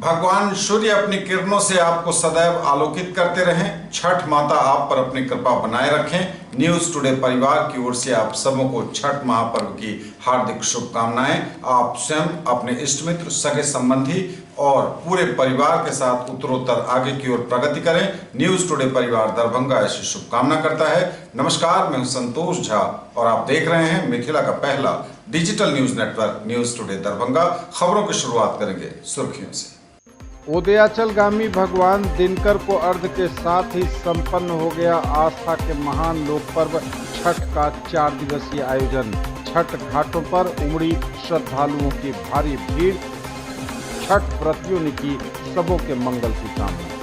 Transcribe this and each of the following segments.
भगवान सूर्य अपनी किरणों से आपको सदैव आलोकित करते रहें। छठ माता आप पर अपनी कृपा बनाए रखें। न्यूज़ टुडे परिवार की ओर से आप सबों को छठ महापर्व की हार्दिक शुभकामनाएं। आप स्वयं, अपने इष्ट मित्र, सगे संबंधी और पूरे परिवार के साथ उत्तरोत्तर आगे की ओर प्रगति करें। न्यूज़ टुडे परिवार दरभंगा ऐसी शुभकामना करता है। नमस्कार, मैं संतोष झा और आप देख रहे हैं मिथिला का पहला digital news network news today Darbhanga. खबरों की शुरुआत करेंगे सुर्खियों से। उदयाचलगामी भगवान दिनकर को अर्घ्य के साथ ही संपन्न हो गया आस्था के महान लोक पर्व छठ का 4 दिवसीय आयोजन। छठ घाटों पर उमड़ी श्रद्धालुओं की भारी भीड़। छठ व्रतियों ने की सबों के मंगल की कामना।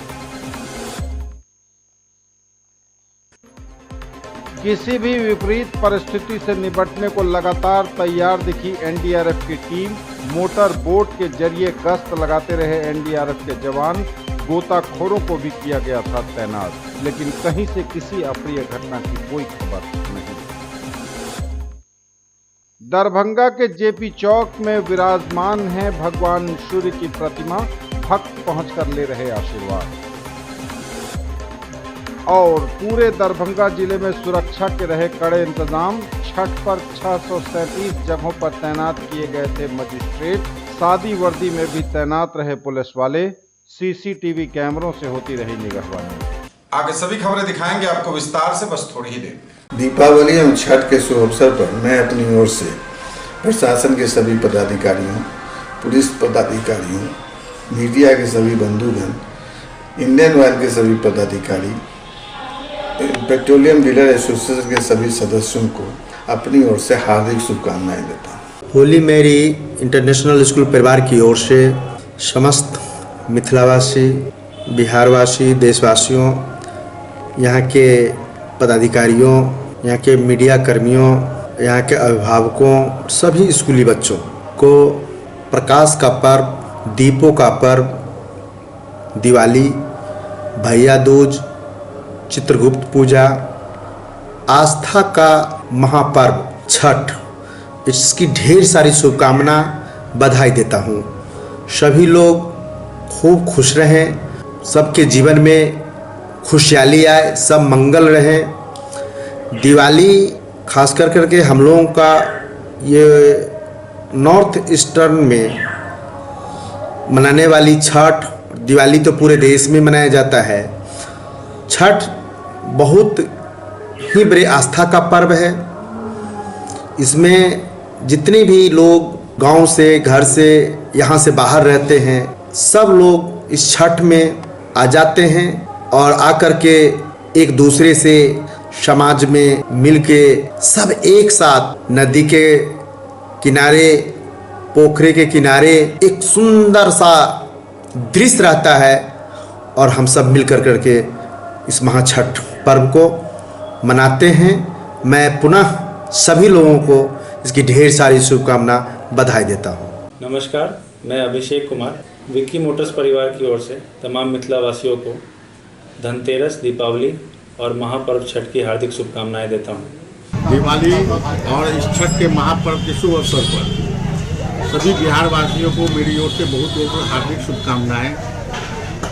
किसी भी विपरीत परिस्थिति से निपटने को लगातार तैयार दिखी एनडीआरएफ की टीम। मोटर बोट के जरिए गश्त लगाते रहे एनडीआरएफ के जवान। गोताखोरों को भी किया गया था तैनात, लेकिन कहीं से किसी अप्रिय घटना की कोई खबर नहीं। दरभंगा के जेपी चौक में विराजमान है भगवान सूर्य की प्रतिमा। भक्त पहुंचकर ले रहे आशीर्वाद। और पूरे दरभंगा जिले में सुरक्षा के रहे कड़े इंतजाम। छठ पर 637 जगहों पर तैनात किए गए थे मजिस्ट्रेट। सादी वर्दी में भी तैनात रहे पुलिस वाले। सीसीटीवी कैमरों से होती रही निगरानी। आगे सभी खबरें दिखाएंगे आपको विस्तार से, बस थोड़ी ही देर। दीपावली एवं छठ के शुभ अवसर पर मैं अपनी ओर से प्रशासन के सभी पदाधिकारियों, पुलिस पदाधिकारियों, मीडिया के सभी बंधुगण, इंडियन ऑयल के सभी पदाधिकारी, पेट्रोलियम डीलर एसोसिएशन के सभी सदस्यों को अपनी ओर से हार्दिक शुभकामनाएं देता हूँ। होली मेरी इंटरनेशनल स्कूल परिवार की ओर से समस्त मिथिलावासी, बिहारवासी, देशवासियों, यहाँ के पदाधिकारियों, यहाँ के मीडिया कर्मियों, यहाँ के अभिभावकों, सभी स्कूली बच्चों को प्रकाश का पर्व, दीपों का पर्व, दिवाली, भैया दूज, चित्रगुप्त पूजा, आस्था का महापर्व छठ, इसकी ढेर सारी शुभकामना, बधाई देता हूँ। सभी लोग खूब खुश रहें, सबके जीवन में खुशहाली आए, सब मंगल रहें। दिवाली खास करके हम लोगों का ये नॉर्थ ईस्टर्न में मनाने वाली छठ, दिवाली तो पूरे देश में मनाया जाता है। छठ बहुत ही बड़ी आस्था का पर्व है। इसमें जितने भी लोग गांव से, घर से, यहाँ से बाहर रहते हैं, सब लोग इस छठ में आ जाते हैं और आकर के एक दूसरे से समाज में मिलके सब एक साथ नदी के किनारे, पोखरे के किनारे एक सुंदर सा दृश्य रहता है और हम सब मिल करके इस महाछठ पर्व को मनाते हैं। मैं पुनः सभी लोगों को इसकी ढेर सारी शुभकामना, बधाई देता हूँ। नमस्कार, मैं अभिषेक कुमार विक्की मोटर्स परिवार की ओर से तमाम मिथिलावासियों को धनतेरस, दीपावली और महापर्व छठ की हार्दिक शुभकामनाएं देता हूँ। दिवाली और इस छठ के महापर्व के शुभ अवसर पर सभी बिहार वासियों को मेरी ओर से बहुत बहुत हार्दिक शुभकामनाएं।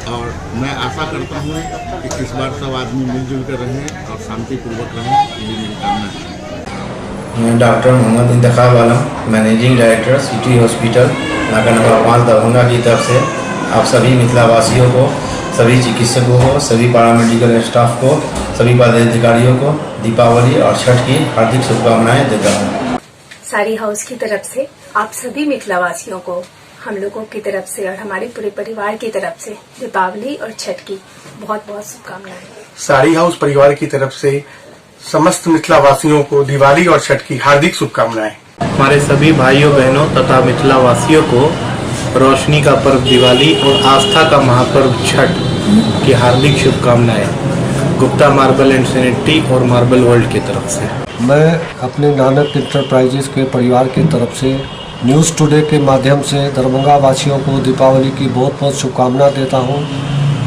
और मैं आशा करता हूँ कि इस बार सब आदमी मिलजुल कर रहें और शांतिपूर्वक रहें, ये मेरी कामना है। मैं डॉक्टर मोहम्मद इंतखाब आलम, मैनेजिंग डायरेक्टर सिटी हॉस्पिटल नाका नंबर 5 दरभंगा की तरफ से आप सभी मिथिलावासियों को, सभी चिकित्सकों को, सभी पैरामेडिकल स्टाफ को, सभी पदाधिकारियों को दीपावली और छठ की हार्दिक शुभकामनाएं देता हूँ। साड़ी हाउस की तरफ से आप सभी मिथिलावासियों को, हम लोगों की तरफ से और हमारे पूरे परिवार की तरफ से दीपावली और छठ की बहुत बहुत शुभकामनाएं। साड़ी हाउस परिवार की तरफ से समस्त मिथिलावासियों को दिवाली और छठ की हार्दिक शुभकामनाएं। हमारे सभी भाइयों बहनों तथा मिथिलावासियों को रोशनी का पर्व दिवाली और आस्था का महापर्व छठ की हार्दिक शुभकामनाएं। गुप्ता मार्बल एंड सैनिटरी और मार्बल वर्ल्ड की तरफ से मैं अपने नानक इंटरप्राइजेस के परिवार की तरफ से न्यूज़ टुडे के माध्यम से दरभंगा वासियों को दीपावली की बहुत बहुत शुभकामना देता हूं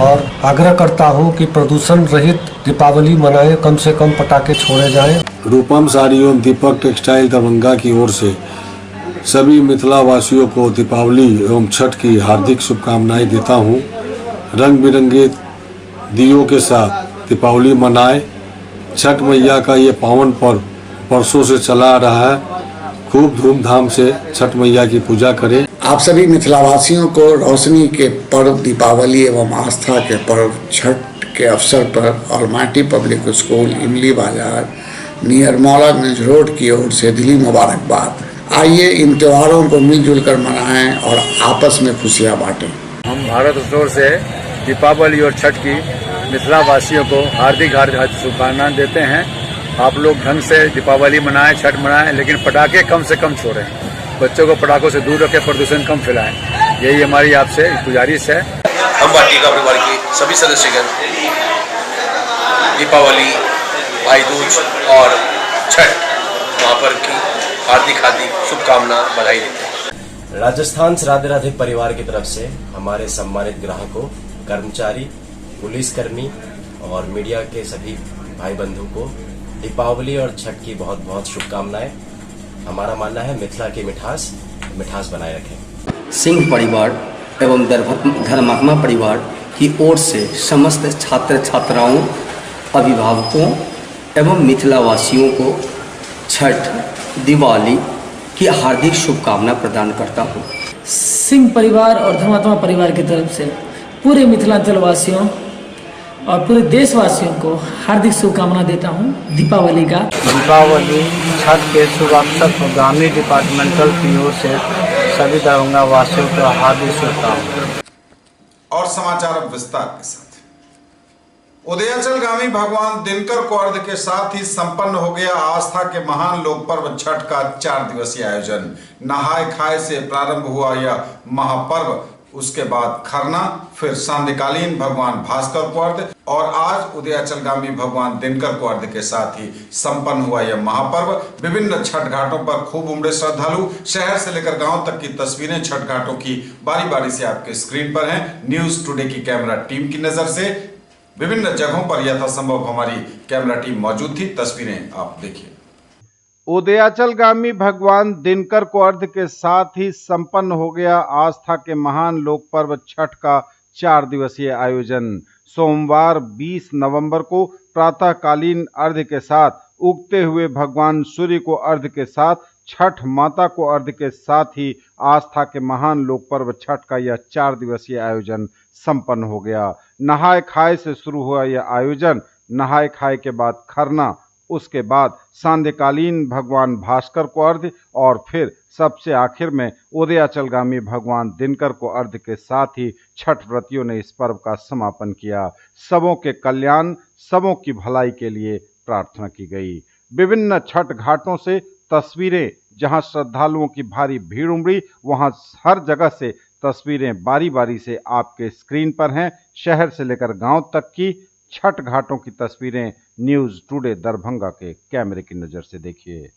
और आग्रह करता हूं कि प्रदूषण रहित दीपावली मनाएं, कम से कम पटाखे छोड़े जाएं। रूपम साड़ी एवं दीपक टेक्सटाइल दरभंगा की ओर से सभी मिथिला वासियों को दीपावली एवं छठ की हार्दिक शुभकामनाएं देता हूं। रंग बिरंगे दियों के साथ दीपावली मनाएं। छठ मैया का ये पावन पर्व वर्षों से चला आ रहा है। खूब धूमधाम से छठ मैया की पूजा करें। आप सभी मिथिलावासियों को रोशनी के पर्व दीपावली एवं आस्था के पर्व छठ के अवसर पर ऑलमाइटी पब्लिक स्कूल इमली बाजार नियर मौलागंज रोड की ओर से दिली मुबारकबाद। आइए इन त्योहारों को मिलजुल कर मनाएं और आपस में खुशियां बांटें। हम भारत स्टोर से दीपावली और छठ की मिथिला वासियों को हार्दिक शुभकामनाएं देते हैं। आप लोग ढंग से दीपावली मनाएं, छठ मनाएं, लेकिन पटाखे कम से कम छोड़ें। बच्चों को पटाखों से दूर रखें, प्रदूषण कम फैलाएं। यही हमारी आपसे गुजारिश है। हम वाटिका परिवार के सभी सदस्यगण दीपावली, भाई दूज और छठ महापर्व की हार्दिक शुभकामना बधाई देते हैं। राजस्थान से राधे राधे परिवार की तरफ से हमारे सम्मानित ग्राहकों, कर्मचारी, पुलिसकर्मी और मीडिया के सभी भाई बंधु को दीपावली और छठ की बहुत बहुत शुभकामनाएं। हमारा मानना है मिथिला की मिठास बनाए रखें। सिंह परिवार एवं धर्मात्मा परिवार की ओर से समस्त छात्र छात्राओं, अभिभावकों एवं मिथिला वासियों को छठ, दिवाली की हार्दिक शुभकामना प्रदान करता हूँ। सिंह परिवार और धर्मात्मा परिवार की तरफ से पूरे मिथिलांचल वासियों और पूरे देशवासियों को हार्दिक शुभकामना देता हूँ दीपावली का। दीपावली छठ के शुभ अवसर पर ग्रामीण डिपार्टमेंटल की ओर से सभी दरभंगा वासियों को हार्दिक शुभकामनाएं। और समाचार अब विस्तार के साथ। उदयाचलगामी भगवान दिनकर को अर्घ्य के साथ ही संपन्न हो गया आस्था के महान लोक पर्व छठ का 4 दिवसीय आयोजन। नहाय खाए से प्रारंभ हुआ यह महापर्व, उसके बाद खरना, फिर सांध्यकालीन भगवान भास्कर को अर्घ्य और आज उदयाचलगामी भगवान दिनकर को अर्घ्य के साथ ही संपन्न हुआ यह महापर्व। विभिन्न छठ घाटों पर खूब उमड़े श्रद्धालु। शहर से लेकर गांव तक की तस्वीरें छठ घाटों की बारी बारी से आपके स्क्रीन पर हैं। न्यूज टुडे की कैमरा टीम की नजर से विभिन्न जगहों पर यथासंभव हमारी कैमरा टीम मौजूद थी। तस्वीरें आप देखिए। उदयाचलगामी भगवान दिनकर को अर्घ्य के साथ ही संपन्न हो गया आस्था के महान लोक पर्व छठ का 4 दिवसीय आयोजन। सोमवार 20 नवंबर को प्रातःकालीन अर्घ्य के साथ उगते हुए भगवान सूर्य को अर्घ्य के साथ छठ माता को अर्घ्य के साथ ही आस्था के महान लोक पर्व छठ का यह 4 दिवसीय आयोजन संपन्न हो गया। नहाय खाए से शुरू हुआ यह आयोजन। नहाय खाए के बाद खरना, उसके बाद सांध्यकालीन भगवान भास्कर को अर्घ्य और फिर सबसे आखिर में उदयाचलगामी भगवान दिनकर को अर्घ्य के साथ ही छठ व्रतियों ने इस पर्व का समापन किया। सबों के कल्याण, सबों की भलाई के लिए प्रार्थना की गई। विभिन्न छठ घाटों से तस्वीरें, जहां श्रद्धालुओं की भारी भीड़ उमड़ी, वहां हर जगह से तस्वीरें बारी बारी से आपके स्क्रीन पर हैं। शहर से लेकर गांव तक की छठ घाटों की तस्वीरें न्यूज टुडे दरभंगा के कैमरे की नजर से देखिए।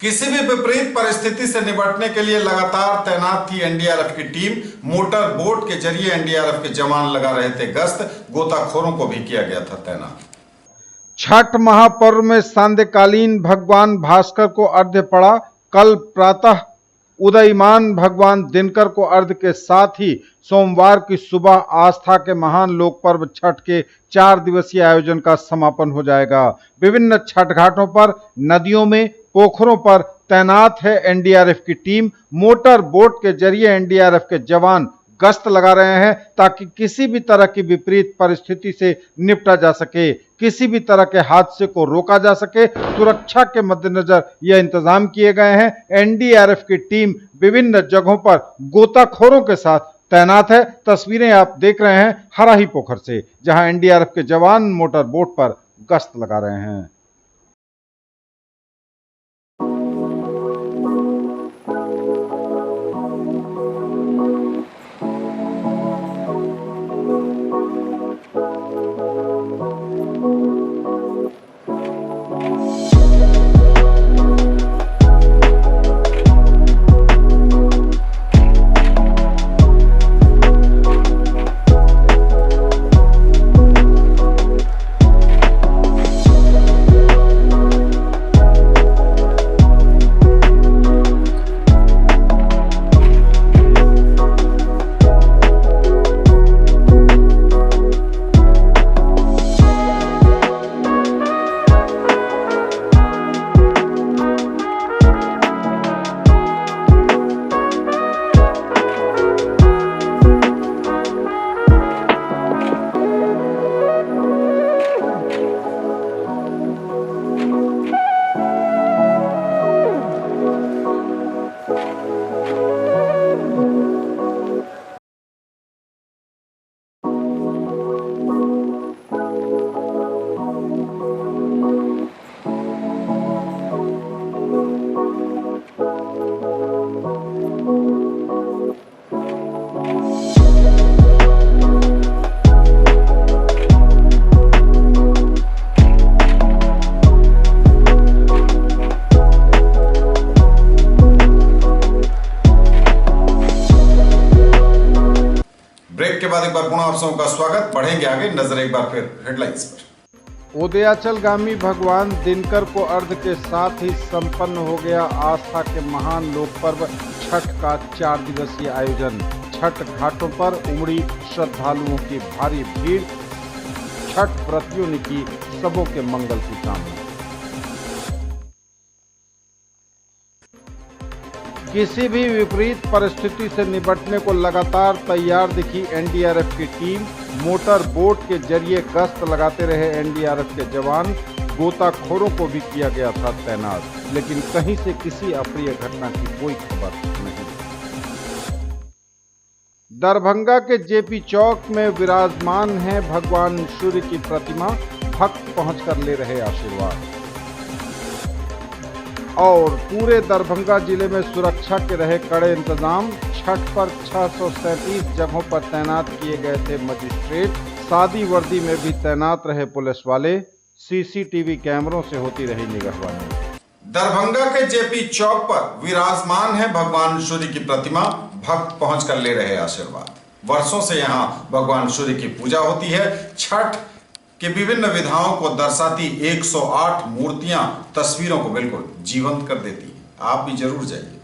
किसी भी विपरीत परिस्थिति से निपटने के लिए लगातार तैनात थी एनडीआरएफ की टीम। मोटर बोट के जरिए एनडीआरएफ के जवान लगा रहे थे गश्त, गोताखोरों को भी किया गया था तैनात। छठ महापर्व में सांध्यकालीन भगवान भास्कर को अर्घ्य पड़ा। कल प्रातः उदयमान भगवान दिनकर को अर्घ्य के साथ ही सोमवार की सुबह आस्था के महान लोक पर्व छठ के 4 दिवसीय आयोजन का समापन हो जाएगा। विभिन्न छठ घाटों पर, नदियों में, पोखरों पर तैनात है एनडीआरएफ की टीम। मोटर बोट के जरिए एनडीआरएफ के जवान गश्त लगा रहे हैं ताकि किसी भी तरह की विपरीत परिस्थिति से निपटा जा सके, किसी भी तरह के हादसे को रोका जा सके। सुरक्षा के मद्देनजर यह इंतजाम किए गए हैं। एनडीआरएफ की टीम विभिन्न जगहों पर गोताखोरों के साथ तैनात है। तस्वीरें आप देख रहे हैं हराही पोखर से, जहां एनडीआरएफ के जवान मोटर बोट पर गश्त लगा रहे हैं। आप सबका स्वागत। बढ़ेंगे आगे, नजर एक बार फिर हेडलाइंस पर। उदयाचलगामी भगवान दिनकर को अर्घ्य के साथ ही संपन्न हो गया आस्था के महान लोक पर्व छठ का 4 दिवसीय आयोजन। छठ घाटों पर उमड़ी श्रद्धालुओं की भारी भीड़। छठ व्रतियों ने की सबों के मंगल की कामना। किसी भी विपरीत परिस्थिति से निपटने को लगातार तैयार दिखी एनडीआरएफ की टीम। मोटर बोट के जरिए गश्त लगाते रहे एनडीआरएफ के जवान। गोताखोरों को भी किया गया था तैनात, लेकिन कहीं से किसी अप्रिय घटना की कोई खबर नहीं। दरभंगा के जेपी चौक में विराजमान है भगवान सूर्य की प्रतिमा। भक्त पहुंचकर ले रहे आशीर्वाद। और पूरे दरभंगा जिले में सुरक्षा के रहे कड़े इंतजाम। छठ पर 637 जगहों पर तैनात किए गए थे मजिस्ट्रेट। सादी वर्दी में भी तैनात रहे पुलिस वाले। सीसीटीवी कैमरों से होती रही निगरानी। दरभंगा के जेपी चौक पर विराजमान है भगवान सूर्य की प्रतिमा। भक्त पहुंचकर ले रहे आशीर्वाद। वर्षों से यहां भगवान सूर्य की पूजा होती है। छठ के विभिन्न विधाओं को दर्शाती 108 मूर्तियां तस्वीरों को बिल्कुल जीवंत कर देती हैं। आप भी जरूर जाइए।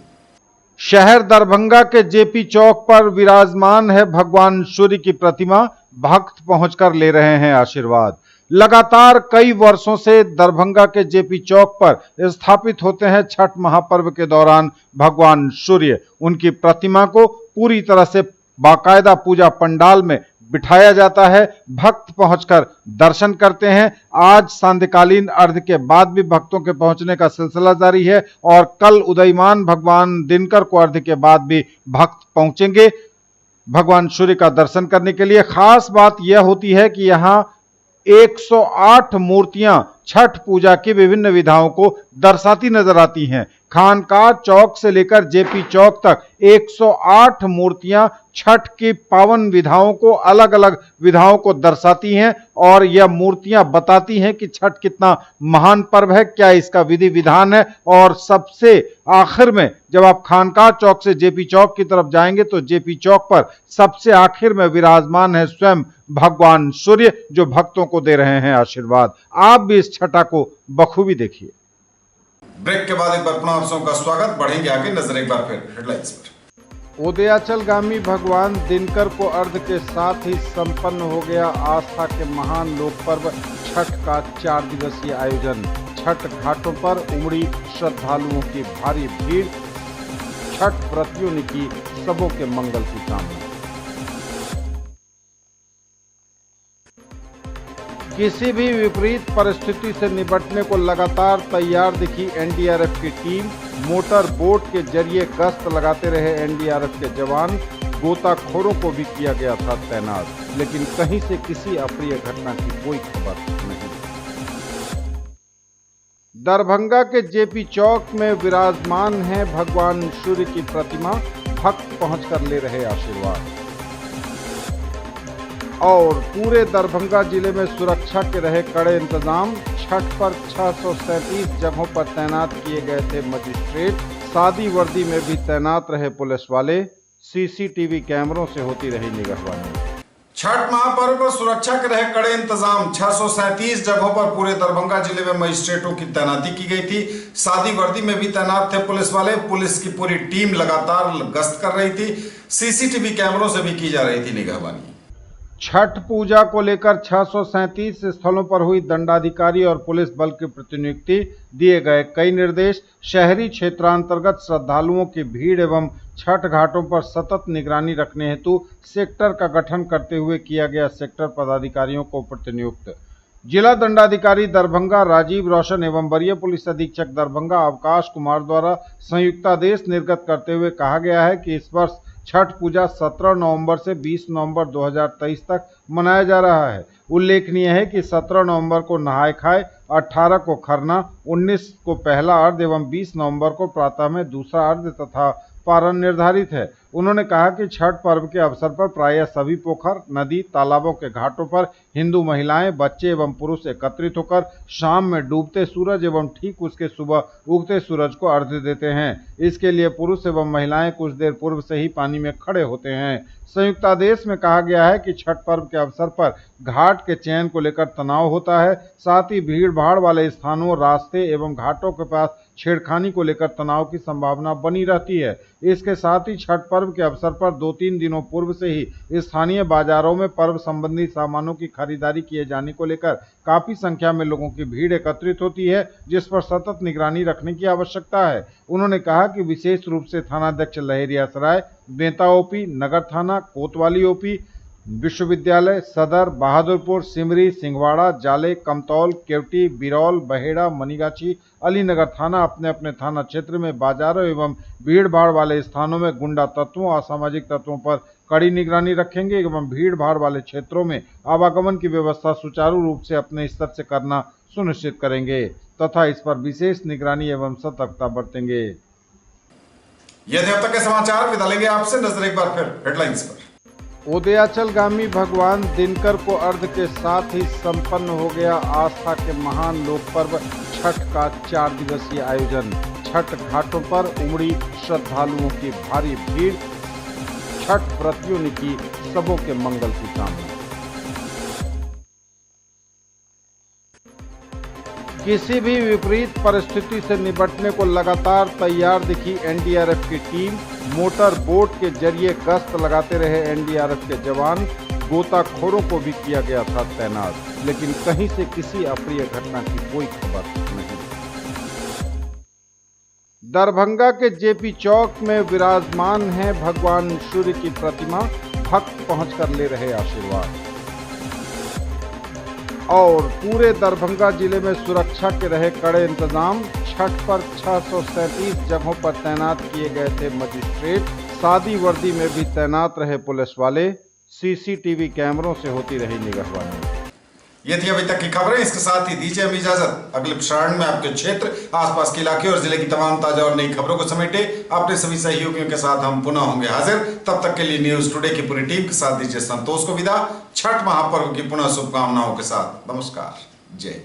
शहर दरभंगा के जेपी चौक पर विराजमान है भगवान सूर्य की प्रतिमा। भक्त पहुंचकर ले रहे हैं आशीर्वाद। लगातार कई वर्षों से दरभंगा के जेपी चौक पर स्थापित होते हैं छठ महापर्व के दौरान भगवान सूर्य। उनकी प्रतिमा को पूरी तरह से बाकायदा पूजा पंडाल में बिठाया जाता है। भक्त पहुंचकर दर्शन करते हैं। आज सांध्यकालीन अर्घ्य के बाद भी भक्तों के पहुंचने का सिलसिला जारी है और कल उदयमान भगवान दिनकर को अर्घ्य के बाद भी भक्त पहुंचेंगे भगवान सूर्य का दर्शन करने के लिए। खास बात यह होती है कि यहाँ 108 मूर्तियां छठ पूजा की विभिन्न विधाओं को दर्शाती नजर आती हैं। खानका चौक से लेकर जेपी चौक तक 108 मूर्तियां छठ की पावन विधाओं को अलग अलग विधाओं को दर्शाती हैं और यह मूर्तियां बताती हैं कि छठ कितना महान पर्व है, क्या इसका विधि विधान है। और सबसे आखिर में जब आप खानका चौक से जेपी चौक की तरफ जाएंगे तो जेपी चौक पर सबसे आखिर में विराजमान है स्वयं भगवान सूर्य, जो भक्तों को दे रहे हैं आशीर्वाद। आप भी इस छठा को बखूबी देखिए। ब्रेक के बाद एक बार पुनः आप सबका स्वागत। बढ़ेंगे आगे, नजर एक बार फिर हेडलाइंस पर। उदयाचलगामी भगवान दिनकर को अर्घ के साथ ही संपन्न हो गया आस्था के महान लोक पर्व छठ का 4 दिवसीय आयोजन। छठ घाटों पर उमड़ी श्रद्धालुओं की भारी भीड़, छठ व्रतियों ने की सबों के मंगल की कामना। किसी भी विपरीत परिस्थिति से निपटने को लगातार तैयार दिखी एनडीआरएफ की टीम। मोटर बोट के जरिए गश्त लगाते रहे एनडीआरएफ के जवान। गोताखोरों को भी किया गया था तैनात, लेकिन कहीं से किसी अप्रिय घटना की कोई खबर नहीं। दरभंगा के जेपी चौक में विराजमान है भगवान सूर्य की प्रतिमा। भक्त पहुंचकर ले रहे आशीर्वाद। और पूरे दरभंगा जिले में सुरक्षा के रहे कड़े इंतजाम। छठ पर 637 जगहों पर तैनात किए गए थे मजिस्ट्रेट। सादी वर्दी में भी तैनात रहे पुलिस वाले। सीसीटीवी कैमरों से होती रही निगरानी। छठ महापर्व पर सुरक्षा के रहे कड़े इंतजाम। 637 जगहों पर पूरे दरभंगा जिले में मजिस्ट्रेटों की तैनाती की गई थी। सादी वर्दी में भी तैनात थे पुलिस वाले। पुलिस की पूरी टीम लगातार गश्त कर रही थी। सीसीटीवी कैमरों से भी की जा रही थी निगरानी। छठ पूजा को लेकर 637 स्थलों पर हुई दंडाधिकारी और पुलिस बल की प्रतिनियुक्ति। दिए गए कई निर्देश। शहरी क्षेत्रांतर्गत श्रद्धालुओं की भीड़ एवं छठ घाटों पर सतत निगरानी रखने हेतु सेक्टर का गठन करते हुए किया गया सेक्टर पदाधिकारियों को प्रतिनियुक्त। जिला दंडाधिकारी दरभंगा राजीव रोशन एवं वरीय पुलिस अधीक्षक दरभंगा अवकाश कुमार द्वारा संयुक्तादेश निर्गत करते हुए कहा गया है कि इस वर्ष छठ पूजा 17 नवंबर से 20 नवंबर 2023 तक मनाया जा रहा है। उल्लेखनीय है कि 17 नवंबर को नहाय खाए, 18 को खरना, 19 को पहला अर्घ एवं 20 नवंबर को प्रातः में दूसरा अर्घ तथा पारण निर्धारित है। उन्होंने कहा कि छठ पर्व के अवसर पर प्रायः सभी पोखर, नदी, तालाबों के घाटों पर हिंदू महिलाएं, बच्चे एवं पुरुष एकत्रित होकर शाम में डूबते सूरज एवं ठीक उसके सुबह उगते सूरज को अर्घ्य देते हैं। इसके लिए पुरुष एवं महिलाएं कुछ देर पूर्व से ही पानी में खड़े होते हैं। संयुक्तादेश में कहा गया है कि छठ पर्व के अवसर पर घाट के चयन को लेकर तनाव होता है। साथ ही भीड़ भाड़ वाले स्थानों, रास्ते एवं घाटों के पास छेड़खानी को लेकर तनाव की संभावना बनी रहती है। इसके साथ ही छठ पर्व के अवसर पर 2-3 दिनों पूर्व से ही स्थानीय बाजारों में पर्व संबंधी सामानों की खरीदारी किए जाने को लेकर काफी संख्या में लोगों की भीड़ एकत्रित होती है, जिस पर सतत निगरानी रखने की आवश्यकता है। उन्होंने कहा कि विशेष रूप से थानाध्यक्ष लहेरियासराय, बेंता ओपी, नगर थाना, कोतवाली ओपी, विश्वविद्यालय, सदर, बहादुरपुर, सिमरी, सिंहवाड़ा, जाले, कमतौल, केवटी, बिरौल, बहेड़ा, मनीगाछी, अलीनगर थाना अपने अपने थाना क्षेत्र में बाजारों एवं भीड़ भाड़ वाले स्थानों में गुंडा तत्वों, असामाजिक तत्वों पर कड़ी निगरानी रखेंगे एवं भीड़ भाड़ वाले क्षेत्रों में आवागमन की व्यवस्था सुचारू रूप से अपने स्तर से करना सुनिश्चित करेंगे तथा इस पर विशेष निगरानी एवं सतर्कता बरतेंगे। ये थे अब तक के समाचार। विदा लेंगे आपसे। नजर एक बार फिर हेडलाइंस पर। उदयाचलगामी भगवान दिनकर को अर्घ के साथ ही संपन्न हो गया आस्था के महान लोक पर्व छठ का 4 दिवसीय आयोजन। छठ घाटों पर उमड़ी श्रद्धालुओं की भारी भीड़, छठ व्रतियों ने की सबों के मंगल की कामना। किसी भी विपरीत परिस्थिति से निपटने को लगातार तैयार दिखी एनडीआरएफ की टीम। मोटर बोट के जरिए गश्त लगाते रहे एनडीआरएफ के जवान। गोताखोरों को भी किया गया था तैनात, लेकिन कहीं से किसी अप्रिय घटना की कोई खबर नहीं। दरभंगा के जेपी चौक में विराजमान है भगवान सूर्य की प्रतिमा। भक्त पहुंचकर ले रहे आशीर्वाद। और पूरे दरभंगा जिले में सुरक्षा के रहे कड़े इंतजाम। छठ पर 637 जगहों पर तैनात किए गए थे मजिस्ट्रेट। सादी वर्दी में भी तैनात रहे पुलिस वाले। सीसीटीवी कैमरों से होती रही निगरानी। ये थी अभी तक की खबरें। इसके साथ ही दीजिए हमें इजाजत। अगले प्रसारण में आपके क्षेत्र, आसपास के इलाके और जिले की तमाम ताजा और नई खबरों को समेटे अपने सभी सहयोगियों के साथ हम पुनः होंगे हाजिर। तब तक के लिए न्यूज टुडे की पूरी टीम के साथ दीजिए संतोष को विदा। छठ महापर्व की पुनः शुभकामनाओं के साथ नमस्कार। जय।